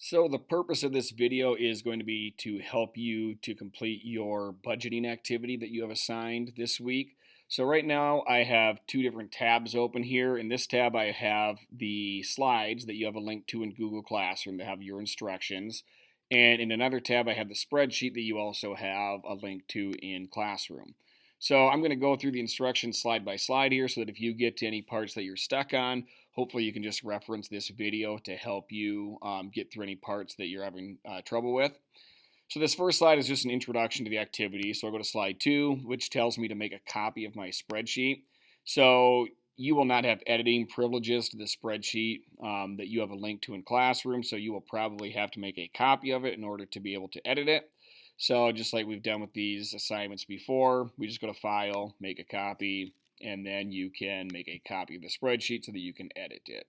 So the purpose of this video is going to be to help you to complete your budgeting activity that you have assigned this week. So right now I have two different tabs open here. In this tab I have the slides that you have a link to in Google Classroom that have your instructions. And in another tab I have the spreadsheet that you also have a link to in Classroom. So I'm going to go through the instructions slide by slide here so that if you get to any parts that you're stuck on, hopefully you can just reference this video to help you get through any parts that you're having trouble with. So this first slide is just an introduction to the activity. So I'll go to slide 2, which tells me to make a copy of my spreadsheet. So you will not have editing privileges to the spreadsheet that you have a link to in Classroom. So you will probably have to make a copy of it in order to be able to edit it. So just like we've done with these assignments before, we just go to File, make a copy, and then you can make a copy of the spreadsheet so that you can edit it.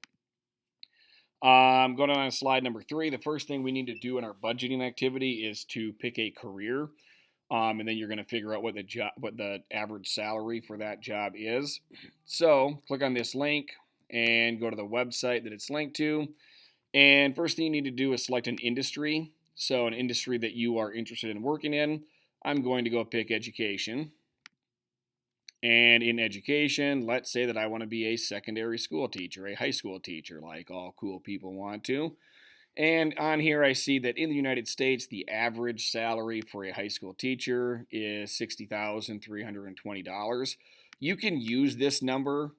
Going on to slide number 3, the first thing we need to do in our budgeting activity is to pick a career, and then you're going to figure out what the average salary for that job is. So click on this link and go to the website that it's linked to. And first thing you need to do is select an industry. So an industry that you are interested in working in. I'm going to go pick education. And in education, let's say that I want to be a secondary school teacher, a high school teacher, like all cool people want to. And on here, I see that in the United States, the average salary for a high school teacher is $60,320. You can use this number,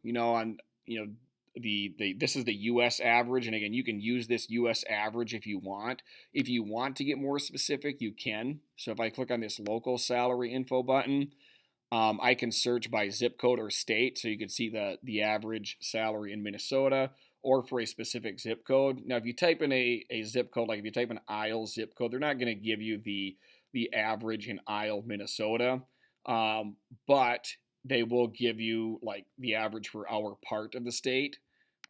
this is the U.S. average, and again, you can use this U.S. average if you want. If you want to get more specific, you can. So if I click on this local salary info button, I can search by zip code or state, so you can see the average salary in Minnesota or for a specific zip code. Now, if you type in a zip code, like if you type in Isle zip code, they're not going to give you the average in Isle, Minnesota, but they will give you like the average for our part of the state.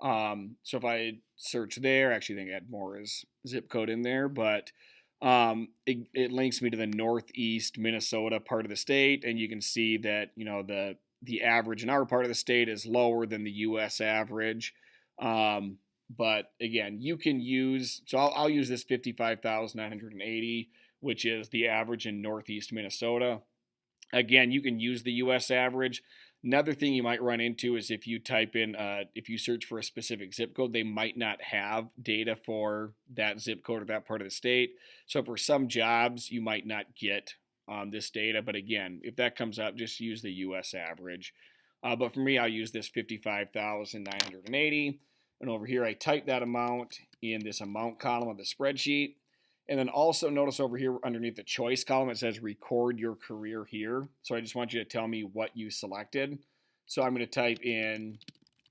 So if I search there, actually I think I had more as zip code in there, but it links me to the northeast Minnesota part of the state, and you can see that the average in our part of the state is lower than the U.S. average. But again, you can use, so I'll use this 55,980, which is the average in northeast Minnesota. Again, you can use the U.S. average. Another thing you might run into is if you type in, if you search for a specific zip code, they might not have data for that zip code or that part of the state. So for some jobs, you might not get this data. But again, if that comes up, just use the U.S. average. But for me, I'll use this 55,980. And over here, I type that amount in this amount column of the spreadsheet. And then also notice over here underneath the choice column, it says record your career here. So I just want you to tell me what you selected. So I'm going to type in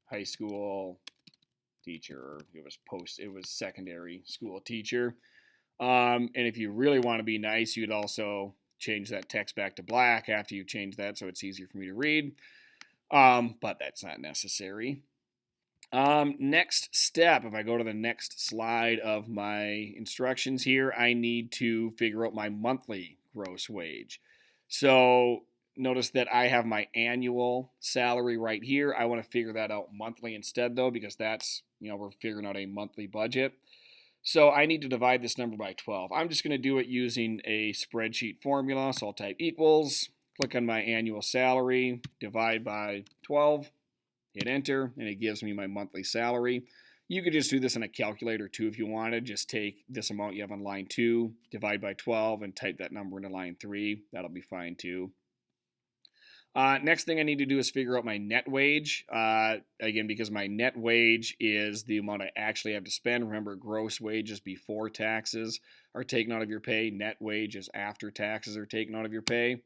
high school teacher. It was secondary school teacher. And if you really want to be nice, you'd also change that text back to black after you change that so it's easier for me to read. But that's not necessary. Next step, if I go to the next slide of my instructions here, I need to figure out my monthly gross wage. So notice that I have my annual salary right here. I want to figure that out monthly instead though, because that's, we're figuring out a monthly budget. So I need to divide this number by 12. I'm just going to do it using a spreadsheet formula. So I'll type equals, click on my annual salary, divide by 12. Hit enter, and it gives me my monthly salary. You could just do this on a calculator too if you wanted. Just take this amount you have on line 2, divide by 12, and type that number into line 3. That'll be fine too. Next thing I need to do is figure out my net wage. Again, because my net wage is the amount I actually have to spend. Remember, gross wages before taxes are taken out of your pay. Net wage is after taxes are taken out of your pay.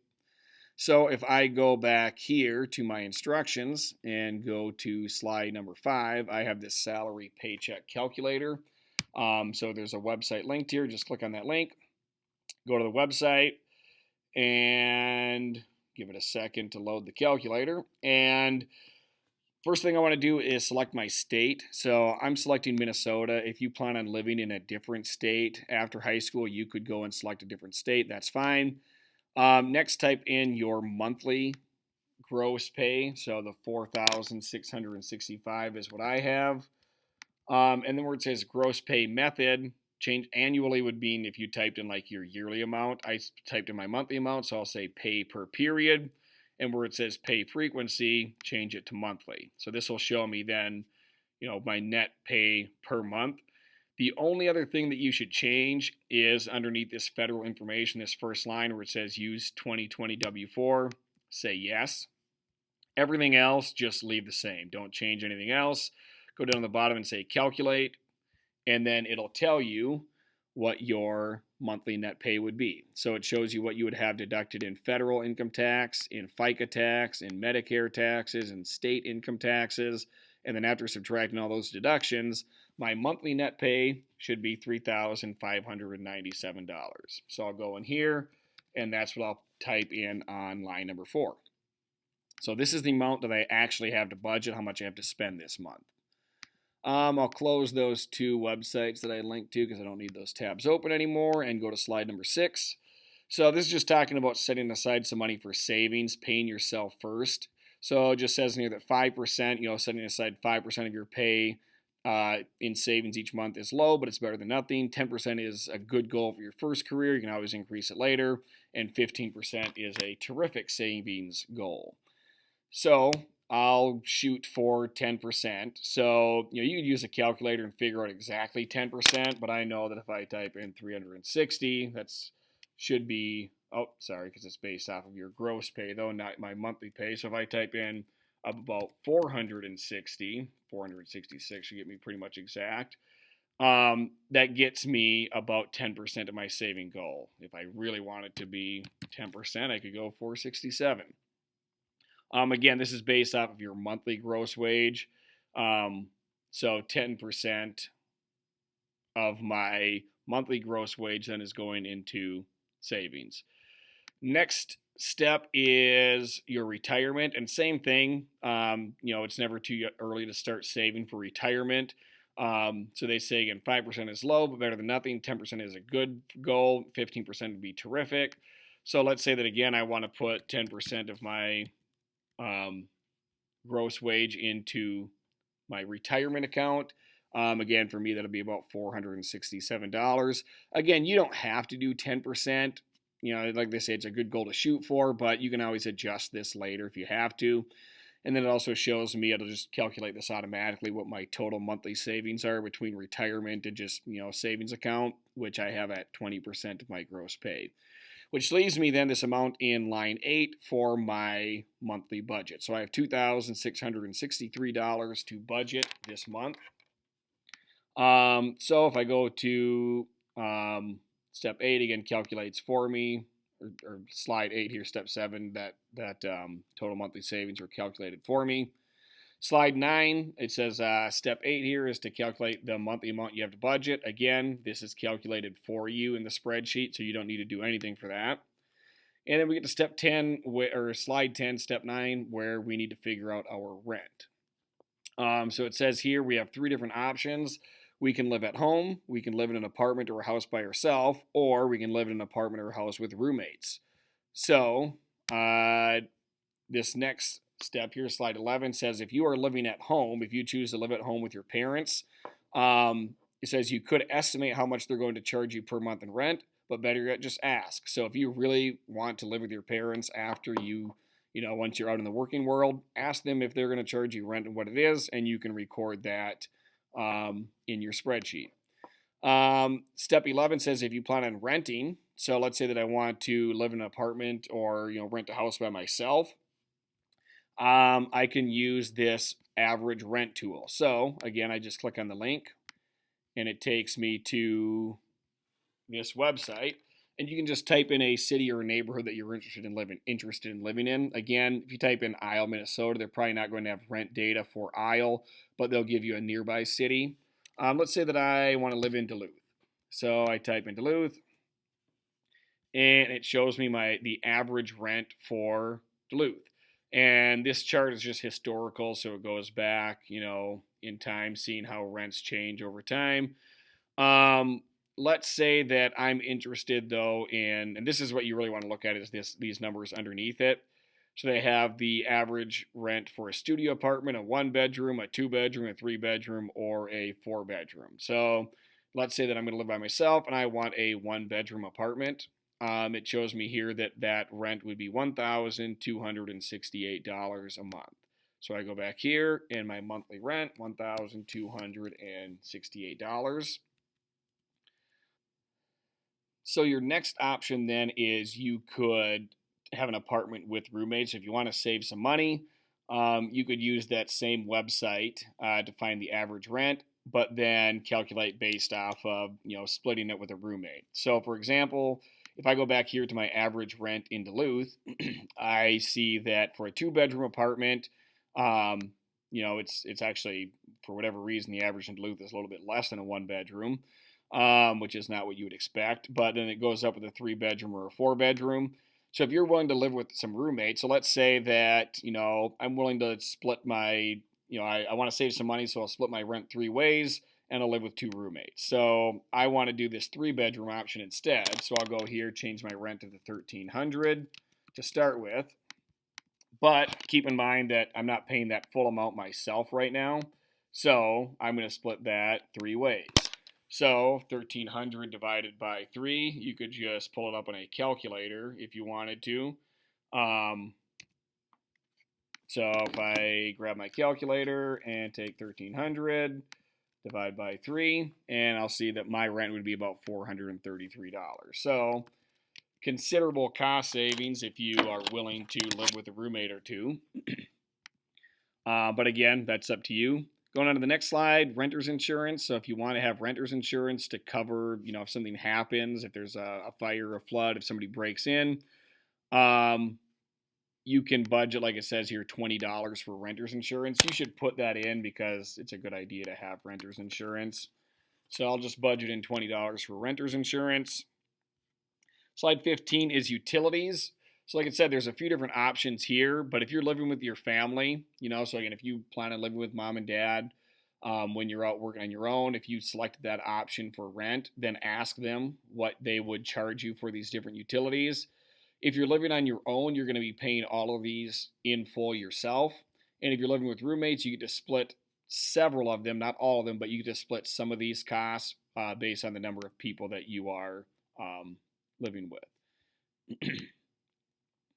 So if I go back here to my instructions and go to slide number 5, I have this salary paycheck calculator. So there's a website linked here. Just click on that link, go to the website, and give it a second to load the calculator. And first thing I want to do is select my state. So I'm selecting Minnesota. If you plan on living in a different state after high school, you could go and select a different state. That's fine. Next, type in your monthly gross pay. So the 4,665 is what I have. And then where it says gross pay method, change annually would mean if you typed in like your yearly amount. I typed in my monthly amount, so I'll say pay per period. And where it says pay frequency, change it to monthly. So this will show me then, my net pay per month. The only other thing that you should change is underneath this federal information, this first line where it says use 2020 W-4, say yes. Everything else, just leave the same. Don't change anything else. Go down to the bottom and say calculate, and then it'll tell you what your monthly net pay would be. So it shows you what you would have deducted in federal income tax, in FICA tax, in Medicare taxes, and state income taxes. And then after subtracting all those deductions, my monthly net pay should be $3,597. So I'll go in here, and that's what I'll type in on line number 4. So this is the amount that I actually have to budget, how much I have to spend this month. I'll close those 2 websites that I linked to because I don't need those tabs open anymore, and go to slide number 6. So this is just talking about setting aside some money for savings, paying yourself first. So it just says in here that 5%, setting aside 5% of your pay in savings each month is low, but it's better than nothing. 10% is a good goal for your first career. You can always increase it later. And 15% is a terrific savings goal. So I'll shoot for 10%. So, you could use a calculator and figure out exactly 10%, but I know that if I type in 360, that's should be, because it's based off of your gross pay, though, not my monthly pay. So if I type in about 466 should get me pretty much exact. That gets me about 10% of my saving goal. If I really want it to be 10%, I could go 467. Again, this is based off of your monthly gross wage. So 10% of my monthly gross wage then is going into savings. Next step is your retirement, and same thing. It's never too early to start saving for retirement. So they say, again, 5% is low, but better than nothing. 10% is a good goal. 15% would be terrific. So let's say that, again, I want to put 10% of my gross wage into my retirement account. Again, for me, that'll be about $467. Again, you don't have to do 10%. Like they say, it's a good goal to shoot for, but you can always adjust this later if you have to. And then it also shows me, it'll just calculate this automatically, what my total monthly savings are between retirement and just, savings account, which I have at 20% of my gross pay. Which leaves me then this amount in line 8 for my monthly budget. So I have $2,663 to budget this month. So if I go to step 8, again, calculates for me, or slide 8 here, step 7, that total monthly savings are calculated for me. Slide 9, it says step 8 here is to calculate the monthly amount you have to budget. Again, this is calculated for you in the spreadsheet, so you don't need to do anything for that. And then we get to step 10, or slide 10, step 9, where we need to figure out our rent. So it says here we have 3 different options. We can live at home, we can live in an apartment or a house by ourselves, or we can live in an apartment or a house with roommates. So this next step here, slide 11, says if you are living at home, if you choose to live at home with your parents, it says you could estimate how much they're going to charge you per month in rent, but better yet, just ask. So if you really want to live with your parents after once you're out in the working world, ask them if they're going to charge you rent and what it is, and you can record that in your spreadsheet. Step 11 says if you plan on renting, so let's say that I want to live in an apartment or rent a house by myself, I can use this average rent tool. So again, I just click on the link and it takes me to this website, and you can just type in a city or a neighborhood that you're interested in living in. Again, if you type in Isle, Minnesota, they're probably not going to have rent data for Isle, but they'll give you a nearby city. Let's say that I want to live in Duluth. So I type in Duluth, and it shows me the average rent for Duluth. And this chart is just historical, so it goes back, in time, seeing how rents change over time. Let's say that I'm interested, though, and this is what you really want to look at, is these numbers underneath it. So they have the average rent for a studio apartment, a 1-bedroom, a 2-bedroom, a 3-bedroom, or a 4-bedroom. So let's say that I'm going to live by myself and I want a 1-bedroom apartment. It shows me here that that rent would be $1,268 a month. So I go back here and my monthly rent, $1,268. So your next option then is you could have an apartment with roommates. If you want to save some money, you could use that same website to find the average rent, but then calculate based off of splitting it with a roommate. So for example, if I go back here to my average rent in Duluth, I see that for a 2-bedroom apartment, it's actually, for whatever reason, the average in Duluth is a little bit less than a 1-bedroom, which is not what you would expect. But then it goes up with a 3-bedroom or a 4-bedroom. So if you're willing to live with some roommates, so let's say that I'm willing to split my, I want to save some money, so I'll split my rent 3 ways, and I'll live with 2 roommates. So I want to do this 3-bedroom option instead. So I'll go here, change my rent to the $1,300 to start with. But keep in mind that I'm not paying that full amount myself right now. So I'm going to split that 3 ways. So 1,300 divided by 3, you could just pull it up on a calculator if you wanted to. So if I grab my calculator and take 1,300, divide by 3, and I'll see that my rent would be about $433. So considerable cost savings if you are willing to live with a roommate or two. But again, that's up to you. Going on to the next slide, renter's insurance. So if you want to have renter's insurance to cover, if something happens, if there's a fire, a flood, if somebody breaks in, you can budget, like it says here, $20 for renter's insurance. You should put that in because it's a good idea to have renter's insurance. So I'll just budget in $20 for renter's insurance. Slide 15 is utilities. So like I said, there's a few different options here, but if you're living with your family, so again, if you plan on living with mom and dad when you're out working on your own, if you selected that option for rent, then ask them what they would charge you for these different utilities. If you're living on your own, you're going to be paying all of these in full yourself. And if you're living with roommates, you get to split several of them, not all of them, but you get to split some of these costs based on the number of people that you are living with.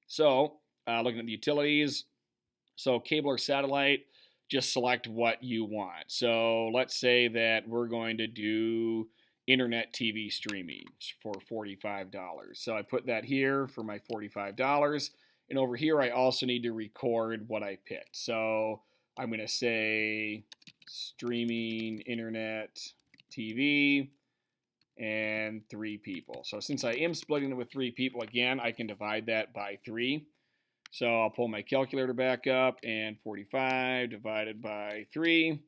So, looking at the utilities, so cable or satellite, just select what you want. So let's say that we're going to do internet TV streaming for $45. So I put that here for my $45. And over here, I also need to record what I picked. So I'm going to say streaming internet TV and 3 people. So since I am splitting it with 3 people, again, I can divide that by 3. So I'll pull my calculator back up, and 45 divided by 3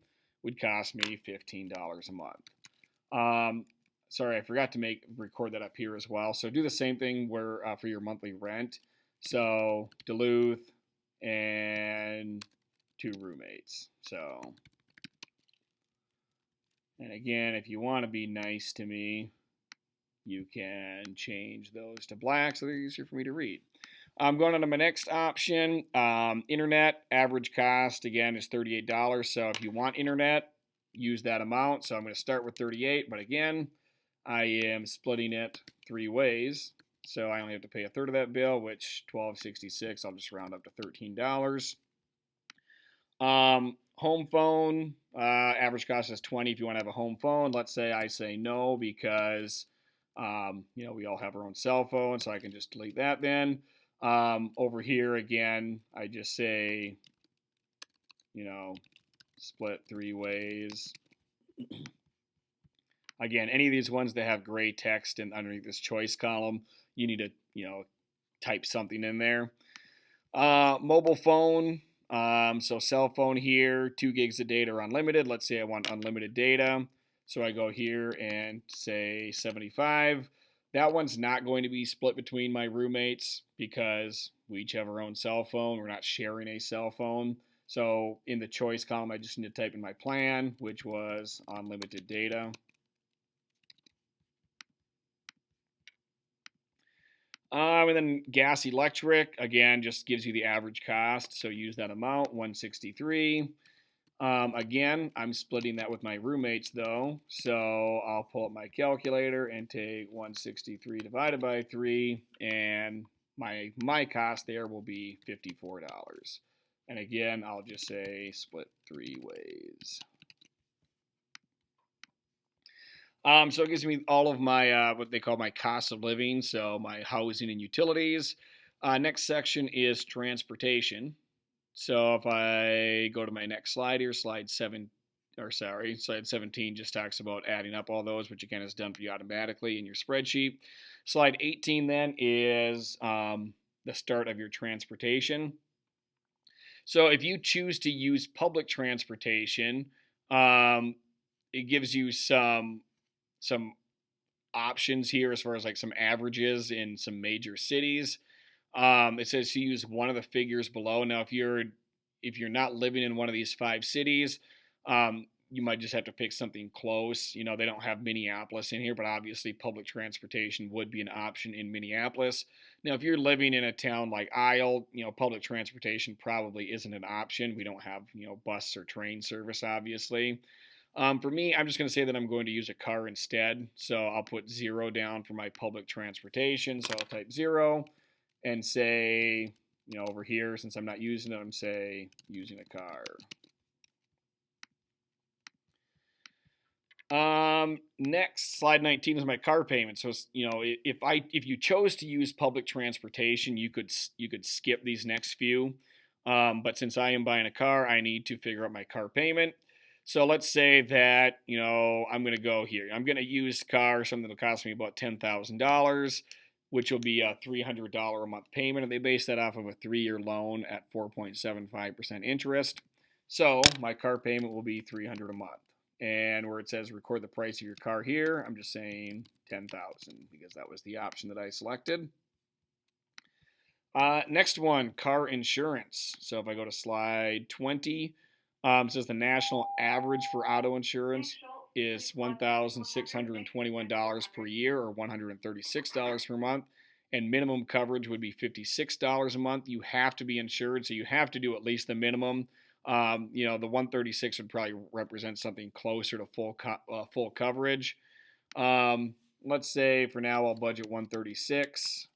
would cost me $15 a month. Sorry, I forgot to record that up here as well. So do the same thing where for your monthly rent. So Duluth and 2 roommates. So, and again, if you want to be nice to me, you can change those to black so they're easier for me to read. I'm going on to my next option. Internet average cost, again, is $38. So if you want internet, use that amount. So I'm going to start with 38, but again, I am splitting it 3 ways. So I only have to pay a third of that bill, which $12.66. I'll just round up to $13. Home phone, average cost is $20 if you want to have a home phone. Let's say I say no because, we all have our own cell phone, so I can just delete that then. Over here, again, I just say, split 3 ways. Again, any of these ones that have gray text and underneath this choice column, you need to, type something in there. Mobile phone, so cell phone here, 2 gigs of data or unlimited. Let's say I want unlimited data. So I go here and say 75. That one's not going to be split between my roommates because we each have our own cell phone. We're not sharing a cell phone. So in the choice column, I just need to type in my plan, which was unlimited data. And then gas electric, again, just gives you the average cost. So use that amount, $163. Again, I'm splitting that with my roommates though, so I'll pull up my calculator and take 163 divided by 3, and my cost there will be $54. And again, I'll just say split 3 ways. So it gives me all of my what they call my cost of living, so my housing and utilities. Next section is transportation. So if I go to my next slide here, slide 17 just talks about adding up all those, which again is done for you automatically in your spreadsheet. Slide 18 then is the start of your transportation. So if you choose to use public transportation, it gives you some options here as far as like some averages in some major cities. It says to use one of the figures below. Now, if you're not living in one of these 5 cities, you might just have to pick something close. You know, they don't have Minneapolis in here, but obviously public transportation would be an option in Minneapolis. Now, if you're living in a town like Isle, you know, public transportation probably isn't an option. We don't have, you know, bus or train service, obviously. For me, I'm just going to say that I'm going to use a car instead. So I'll put 0 down for my public transportation. So I'll type 0 and say, you know, over here, since I'm not using it, I'm say using a car. Next, slide 19 is my car payment. So, you know, if you chose to use public transportation, you could skip these next few. But since I am buying a car, I need to figure out my car payment. So let's say that, you know, I'm going to go here. I'm going to use car, something that'll cost me about $10,000, which will be a $300 a month payment. And they base that off of a 3-year loan at 4.75% interest. So my car payment will be $300 a month. And where it says record the price of your car here, I'm just saying $10,000 because that was the option that I selected. Next one, car insurance. So if I go to slide 20, it says the national average for auto insurance is $1,621 per year or $136 per month. And minimum coverage would be $56 a month. You have to be insured, so you have to do at least the minimum. You know, the 136 would probably represent something closer to full coverage. Let's say for now I'll budget 136.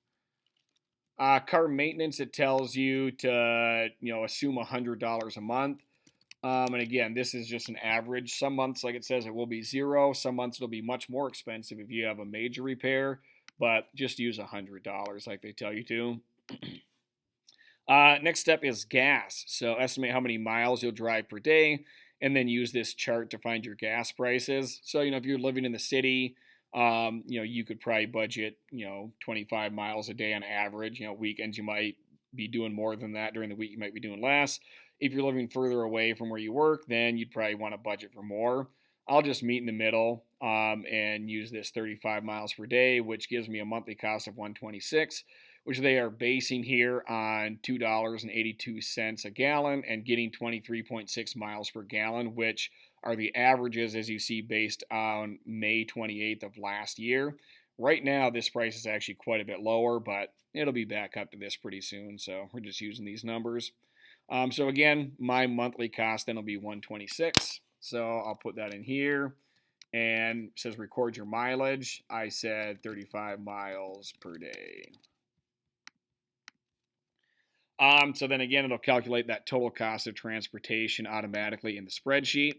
Car maintenance, it tells you to, you know, assume $100 a month. And again, this is just an average. Some months, like it says, it will be 0. Some months it'll be much more expensive if you have a major repair, but just use $100 like they tell you to. Next step is gas. So estimate how many miles you'll drive per day, and then use this chart to find your gas prices. So, you know, if you're living in the city, you know, you could probably budget, you know, 25 miles a day on average. You know, weekends you might be doing more than that. During the week you might be doing less. If you're living further away from where you work, then you'd probably want to budget for more. I'll just meet in the middle and use this 35 miles per day, which gives me a monthly cost of $126, which they are basing here on $2.82 a gallon and getting 23.6 miles per gallon, which are the averages, as you see, based on May 28th of last year. Right now, this price is actually quite a bit lower, but it'll be back up to this pretty soon, so we're just using these numbers. So again, my monthly cost then will be $126. So I'll put that in here. And it says record your mileage. I said 35 miles per day. So then again, it'll calculate that total cost of transportation automatically in the spreadsheet.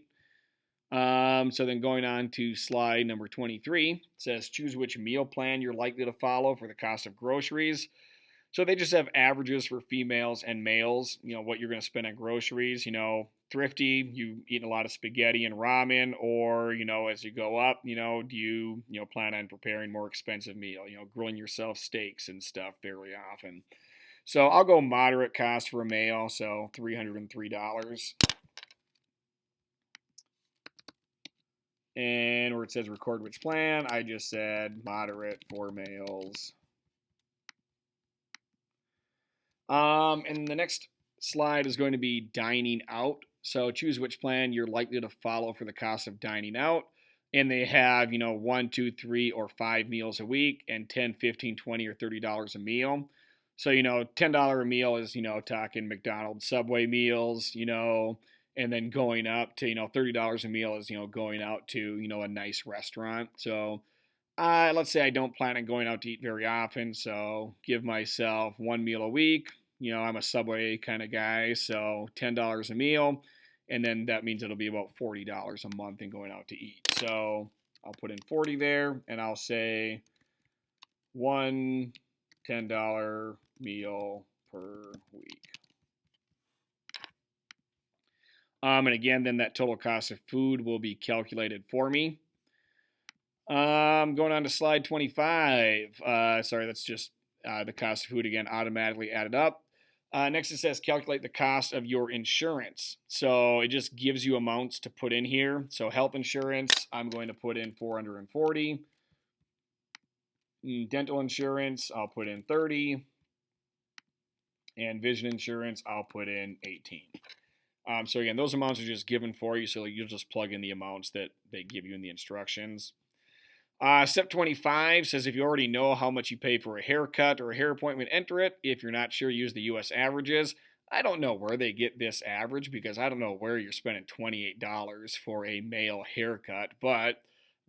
So then going on to slide number 23, it says choose which meal plan you're likely to follow for the cost of groceries. So they just have averages for females and males, you know, what you're going to spend on groceries. You know, thrifty, you eat a lot of spaghetti and ramen, or, you know, as you go up, you know, do you, you know, plan on preparing more expensive meal, you know, grilling yourself steaks and stuff fairly often. So I'll go moderate cost for a male, so $303. And where it says record which plan, I just said moderate for males. And the next slide is going to be dining out. So choose which plan you're likely to follow for the cost of dining out. And they have, you know, 1, 2, 3, or 5 meals a week, and 10, 15, 20, or $30 a meal. So, you know, $10 a meal is, you know, talking McDonald's, Subway meals, you know, and then going up to, $30 a meal is, going out to, a nice restaurant. So let's say I don't plan on going out to eat very often, so give myself one meal a week. I'm a Subway kind of guy, so $10 a meal, and then that means it'll be about $40 a month in going out to eat. So I'll put in 40 there, and I'll say one $10 meal per week. And again, then that total cost of food will be calculated for me. Going on to slide 25. Sorry, that's just the cost of food again, automatically added up. Next it says calculate the cost of your insurance. So it just gives you amounts to put in here. So health insurance, I'm going to put in 440. Dental insurance, I'll put in 30. And vision insurance, I'll put in 18. So again, those amounts are just given for you, so you'll just plug in the amounts that they give you in the instructions. Step 25 says if you already know how much you pay for a haircut or a hair appointment, enter it. If you're not sure, use the U.S. averages. I don't know where they get this average because I don't know where you're spending $28 for a male haircut, but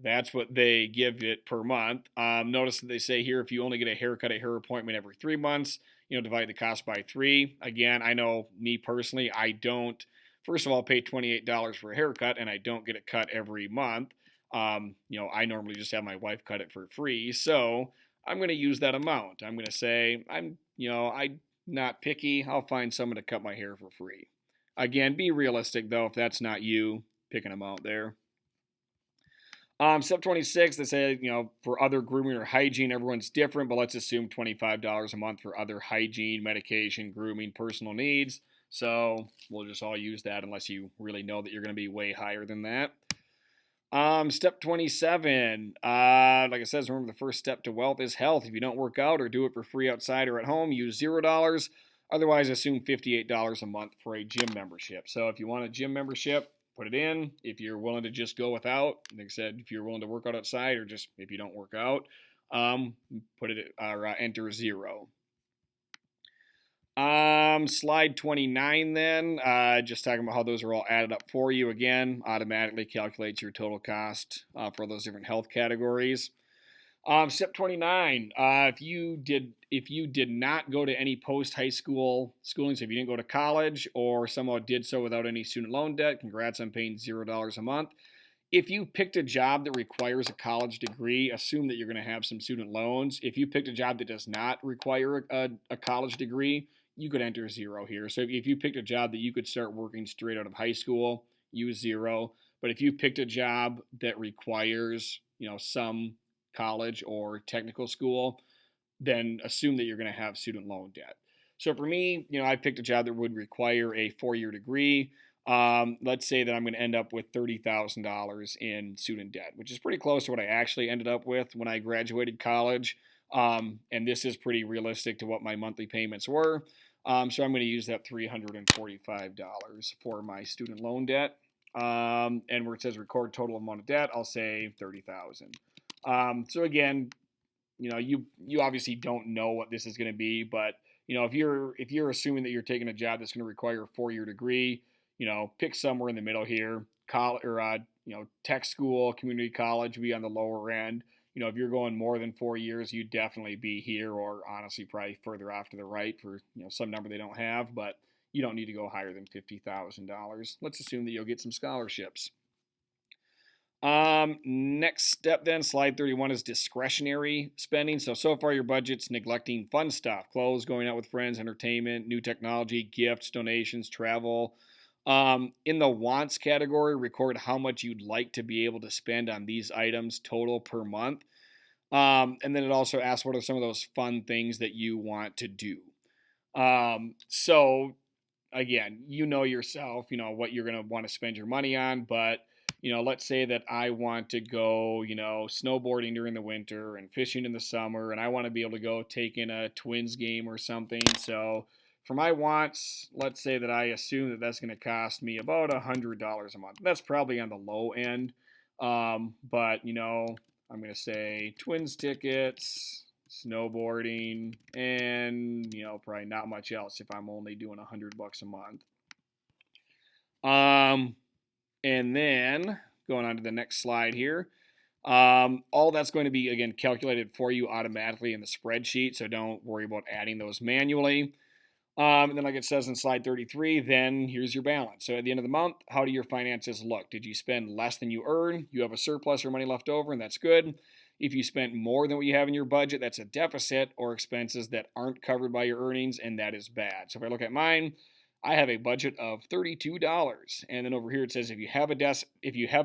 that's what they give it per month. Notice that they say here if you only get a haircut, a hair appointment every 3 months, divide the cost by 3. Again, I know me personally, I don't, first of all, pay $28 for a haircut and I don't get it cut every month. I normally just have my wife cut it for free, so I'm going to use that amount. I'm going to say, I'm not picky. I'll find someone to cut my hair for free. Again, be realistic, though. If that's not you, pick an amount there. Step 26, they say, for other grooming or hygiene, everyone's different, but let's assume $25 a month for other hygiene, medication, grooming, personal needs. So we'll just all use that unless you really know that you're going to be way higher than that. Step 27, like I said, remember the first step to wealth is health. If you don't work out or do it for free outside or at home, use $0. Otherwise, assume $58 a month for a gym membership. So if you want a gym membership, put it in. If you're willing to just go without, like I said, if you're willing to work out outside or just if you don't work out, put it enter 0. Slide 29 then, just talking about how those are all added up for you. Again, automatically calculates your total cost for those different health categories. Step 29, if you did not go to any post-high school schooling, so if you didn't go to college or somehow did so without any student loan debt, congrats on paying $0 a month. If you picked a job that requires a college degree, assume that you're going to have some student loans. If you picked a job that does not require a college degree, you could enter 0 here. So if you picked a job that you could start working straight out of high school, use 0. But if you picked a job that requires, some college or technical school, then assume that you're going to have student loan debt. So for me, I picked a job that would require a 4-year degree. Let's say that I'm going to end up with $30,000 in student debt, which is pretty close to what I actually ended up with when I graduated college. And this is pretty realistic to what my monthly payments were. So I'm going to use that $345 for my student loan debt. And where it says record total amount of debt, I'll say $30,000. So again, you obviously don't know what this is going to be, but if you're assuming that you're taking a job that's going to require a 4-year degree, pick somewhere in the middle here. College or tech school, community college would be on the lower end. If you're going more than 4 years, you'd definitely be here, or honestly probably further off to the right for some number they don't have, but you don't need to go higher than $50,000. Let's assume that you'll get some scholarships. Next step then, slide 31 is discretionary spending. So far your budget's neglecting fun stuff, clothes, going out with friends, entertainment, new technology, gifts, donations, travel. In the wants category, record how much you'd like to be able to spend on these items total per month. And then it also asks what are some of those fun things that you want to do. So again, yourself, what you're going to want to spend your money on, but let's say that I want to go, snowboarding during the winter and fishing in the summer, and I want to be able to go take in a Twins game or something. So for my wants, let's say that I assume that that's going to cost me about $100 a month. That's probably on the low end. But, I'm going to say Twins tickets, snowboarding, and, probably not much else if I'm only doing $100 a month. And then going on to the next slide here. All that's going to be, again, calculated for you automatically in the spreadsheet, so don't worry about adding those manually. And then, like it says in slide 33, then here's your balance. So at the end of the month, how do your finances look? Did you spend less than you earn? You have a surplus or money left over, and that's good. If you spent more than what you have in your budget, that's a deficit or expenses that aren't covered by your earnings, and that is bad. So if I look at mine, I have a budget of $32, and then over here it says if you have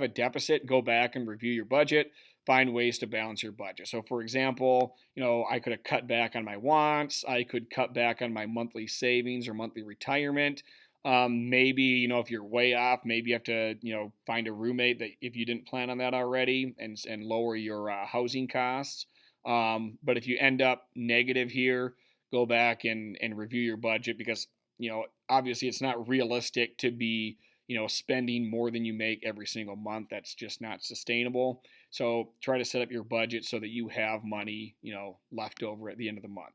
a deficit, go back and review your budget, find ways to balance your budget. So for example, I could have cut back on my wants, I could cut back on my monthly savings or monthly retirement. Maybe, if you're way off, maybe you have to, find a roommate that if you didn't plan on that already and lower your housing costs. But if you end up negative here, go back and review your budget because, obviously it's not realistic to be, spending more than you make every single month. That's just not sustainable. So try to set up your budget so that you have money, left over at the end of the month.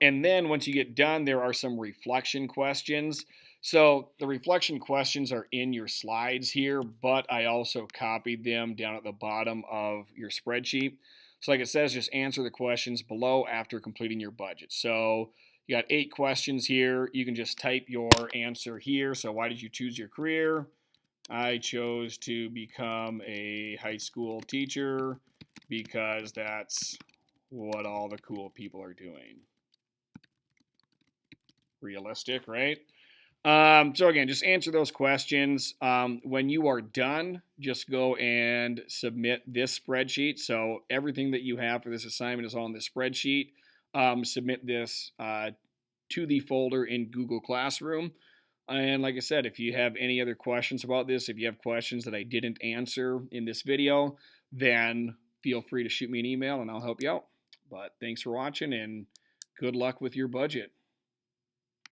And then once you get done, there are some reflection questions. So the reflection questions are in your slides here, but I also copied them down at the bottom of your spreadsheet. So like it says, just answer the questions below after completing your budget. So you got 8 questions here. You can just type your answer here. So why did you choose your career? I chose to become a high school teacher because that's what all the cool people are doing. Realistic, right? So again, just answer those questions. When you are done, just go and submit this spreadsheet. So everything that you have for this assignment is on this spreadsheet. Submit this to the folder in Google Classroom. And like I said, if you have any other questions about this, if you have questions that I didn't answer in this video, then feel free to shoot me an email and I'll help you out. But thanks for watching and good luck with your budget.